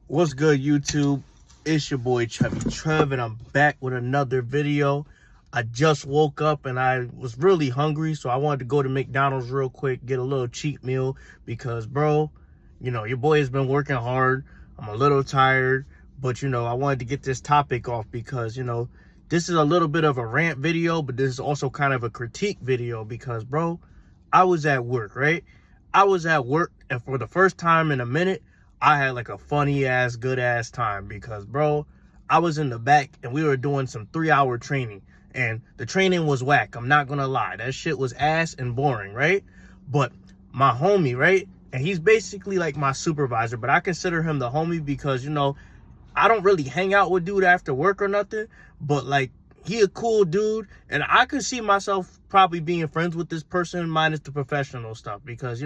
What's good, YouTube? It's your boy Chubby Trev, and I'm back with another video. I just woke up and I was really hungry, so I wanted to go to McDonald's real quick, get a little cheat meal because, bro, your boy has been working hard. I'm a little tired, but, I wanted to get this topic off because, this is a little bit of a rant video, but this is also kind of a critique video because, bro, I was at work, right? I was at work, and for the first time in a minute, I had like a funny ass, good ass time because, bro, I was in the back and we were doing some 3-hour training, and the training was whack. I'm not gonna lie. That shit was ass and boring, right? But my homie, right? And he's basically like my supervisor, but I consider him the homie because, I don't really hang out with dude after work or nothing, but like, he a cool dude, and I could see myself probably being friends with this person minus the professional stuff because,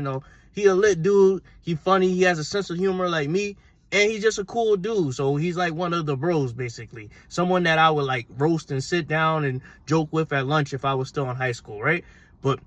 he a lit dude, he funny, he has a sense of humor like me, and he's just a cool dude. So he's like one of the bros, basically. Someone that I would like roast and sit down and joke with at lunch if I was still in high school, right? But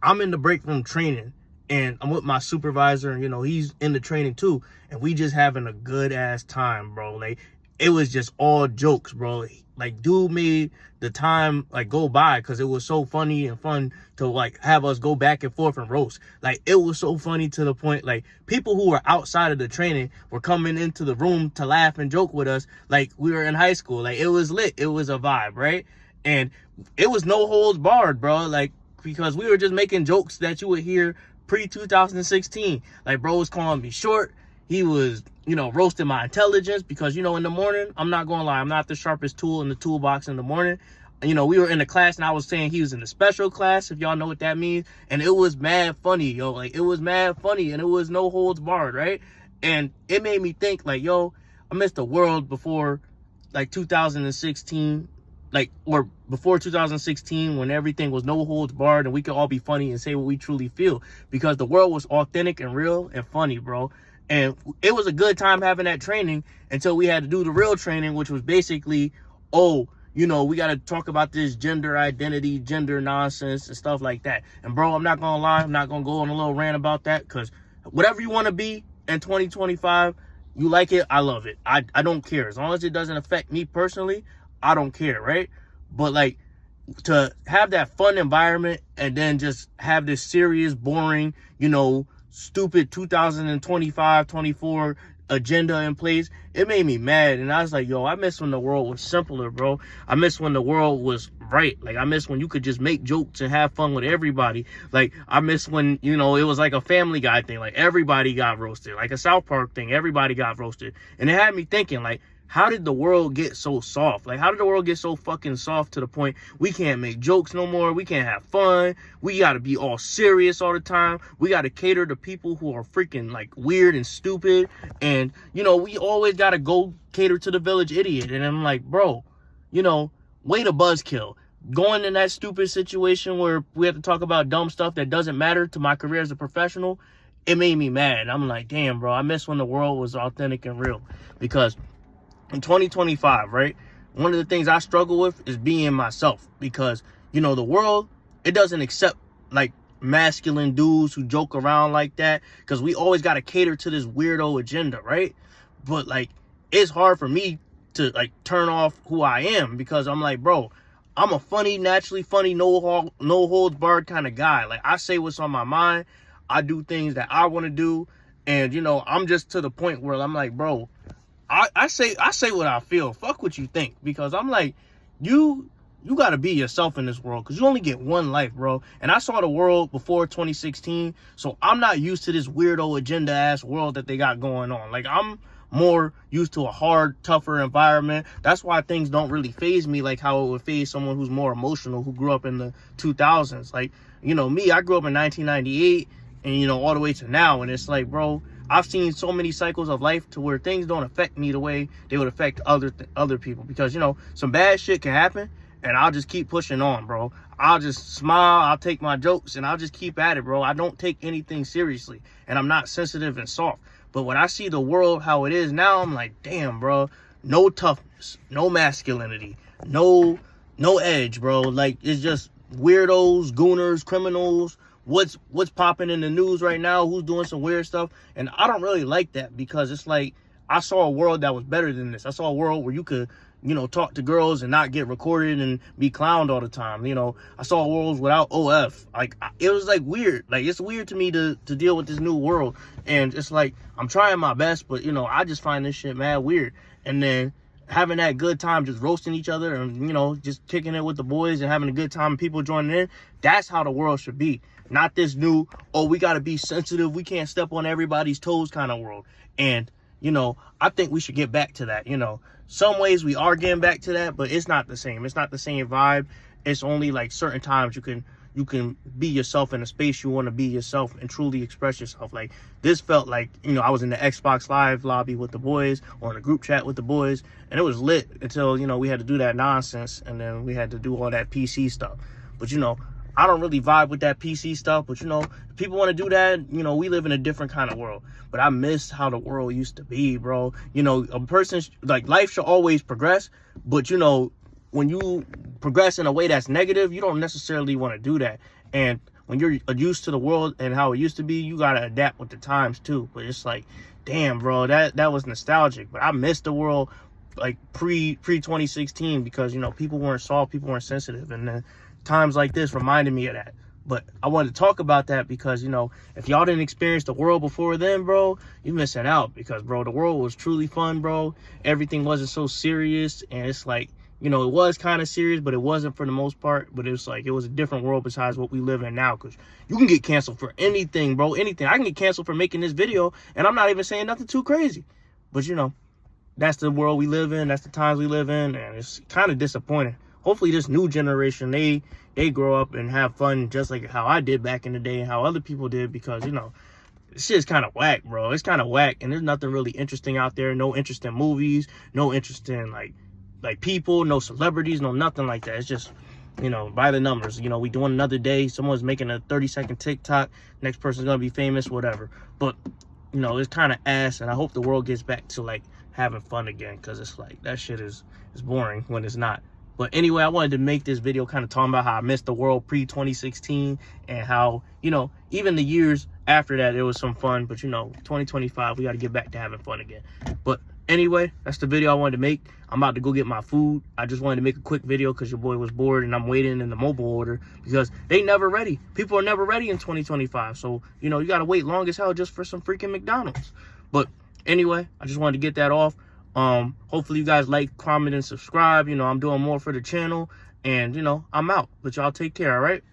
I'm in the break room training, and I'm with my supervisor, and, he's in the training too, and we just having a good ass time, bro. Like, it was just all jokes, bro. Like, dude made the time like go by because it was so funny and fun to like have us go back and forth and roast. Like, it was so funny to the point like people who were outside of the training were coming into the room to laugh and joke with us like we were in high school. Like, it was lit. It was a vibe, right? And it was no holds barred, bro. Like, because we were just making jokes that you would hear pre-2016. Like, bro was calling me short. He was, roasting my intelligence because, in the morning, I'm not going to lie, I'm not the sharpest tool in the toolbox in the morning. We were in the class and I was saying he was in the special class, if y'all know what that means. And it was mad funny, yo. Like, it was mad funny and it was no holds barred, right? And it made me think, like, yo, I missed the world before, like, 2016. Like, or before 2016, when everything was no holds barred and we could all be funny and say what we truly feel, because the world was authentic and real and funny, bro. And it was a good time having that training until we had to do the real training, which was basically, we got to talk about this gender identity, gender nonsense and stuff like that. And bro, I'm not going to lie, I'm not going to go on a little rant about that, because whatever you want to be in 2025, you like it, I love it. I don't care. As long as it doesn't affect me personally, I don't care, right? But like, to have that fun environment and then just have this serious, boring, stupid 2025-24 agenda in place, it made me mad. And I was like, yo, I miss when the world was simpler, bro. I miss when the world was right. Like, I miss when you could just make jokes and have fun with everybody. Like, I miss when, it was like a Family Guy thing. Like, everybody got roasted. Like a South Park thing, everybody got roasted. And it had me thinking, like, how did the world get so soft? Like, how did the world get so fucking soft to the point we can't make jokes no more? We can't have fun. We got to be all serious all the time. We got to cater to people who are freaking, like, weird and stupid. And, we always got to go cater to the village idiot. And I'm like, bro, way to buzzkill. Going in that stupid situation where we have to talk about dumb stuff that doesn't matter to my career as a professional, it made me mad. I'm like, damn, bro, I miss when the world was authentic and real. Because in 2025, right, one of the things I struggle with is being myself because, the world, it doesn't accept, like, masculine dudes who joke around like that because we always got to cater to this weirdo agenda, right? But, like, it's hard for me to, like, turn off who I am because I'm like, bro, I'm a funny, naturally funny, no holds barred kind of guy. Like, I say what's on my mind. I do things that I want to do. And, I'm just to the point where I'm like, bro, I say what I feel. Fuck what you think. Because I'm like, you got to be yourself in this world. Because you only get one life, bro. And I saw the world before 2016. So I'm not used to this weirdo agenda-ass world that they got going on. Like, I'm more used to a hard, tougher environment. That's why things don't really faze me like how it would faze someone who's more emotional, who grew up in the 2000s. Like, me, I grew up in 1998 and, all the way to now. And it's like, bro, I've seen so many cycles of life to where things don't affect me the way they would affect other people. Because, some bad shit can happen and I'll just keep pushing on, bro. I'll just smile, I'll take my jokes, and I'll just keep at it, bro. I don't take anything seriously, and I'm not sensitive and soft. But when I see the world how it is now, I'm like, damn, bro, no toughness, no masculinity, no edge, bro. Like, it's just weirdos, gooners, criminals, what's popping in the news right now, who's doing some weird stuff. And I don't really like that because it's like, I saw a world that was better than this. I saw a world where you could, you know, talk to girls and not get recorded and be clowned all the time. You know, I saw worlds without OF. Like, it was like weird. Like, it's weird to me to deal with this new world. And it's like, I'm trying my best, but, you know, I just find this shit mad weird. And then having that good time just roasting each other and, you know, just kicking it with the boys and having a good time and people joining in, that's how the world should be. Not this new, oh, we got to be sensitive, we can't step on everybody's toes kind of world. And, you know, I think we should get back to that. You know, some ways we are getting back to that, but it's not the same. It's not the same vibe. It's only like certain times you can be yourself in a space you want to be yourself and truly express yourself. Like, this felt like, you know, I was in the Xbox Live lobby with the boys or in a group chat with the boys, and it was lit until, you know, we had to do that nonsense, and then we had to do all that PC stuff. But, you know, I don't really vibe with that PC stuff, but, you know, if people want to do that, you know, we live in a different kind of world. But I miss how the world used to be, bro. You know, a person, like, life should always progress, but, you know, when you progress in a way that's negative, you don't necessarily want to do that. And when you're used to the world and how it used to be, you got to adapt with the times too. But it's like, damn, bro, that was nostalgic. But I miss the world like pre-2016 because, you know, people weren't soft, people weren't sensitive. And then times like this reminded me of that. But I wanted to talk about that because, you know, if y'all didn't experience the world before then, bro, you're missing out. Because, bro, the world was truly fun, bro. Everything wasn't so serious. And it's like, you know, it was kind of serious, but it wasn't for the most part. But it was like, it was a different world besides what we live in now. Because you can get canceled for anything, bro. Anything. I can get canceled for making this video, and I'm not even saying nothing too crazy. But, you know, that's the world we live in. That's the times we live in. And it's kind of disappointing. Hopefully this new generation, they grow up and have fun just like how I did back in the day and how other people did. Because, you know, this shit's kind of whack, bro. It's kind of whack. And there's nothing really interesting out there. No interest in movies. No interest in, like people, no celebrities, no nothing like that. It's just, you know, by the numbers. You know, we doing another day. Someone's making a 30-second TikTok. Next person's gonna be famous, whatever. But, you know, it's kind of ass, and I hope the world gets back to, like, having fun again, because it's like, that shit is boring when it's not. But anyway, I wanted to make this video kind of talking about how I missed the world pre-2016 and how, you know, even the years after that, it was some fun. But, you know, 2025, we got to get back to having fun again. But anyway, that's the video I wanted to make. I'm about to go get my food. I just wanted to make a quick video because your boy was bored and I'm waiting in the mobile order because they never ready. People are never ready in 2025. So, you know, you got to wait long as hell just for some freaking McDonald's. But anyway, I just wanted to get that off. Hopefully you guys like, comment, and subscribe. You know, I'm doing more for the channel. And, you know, I'm out. But y'all take care, all right?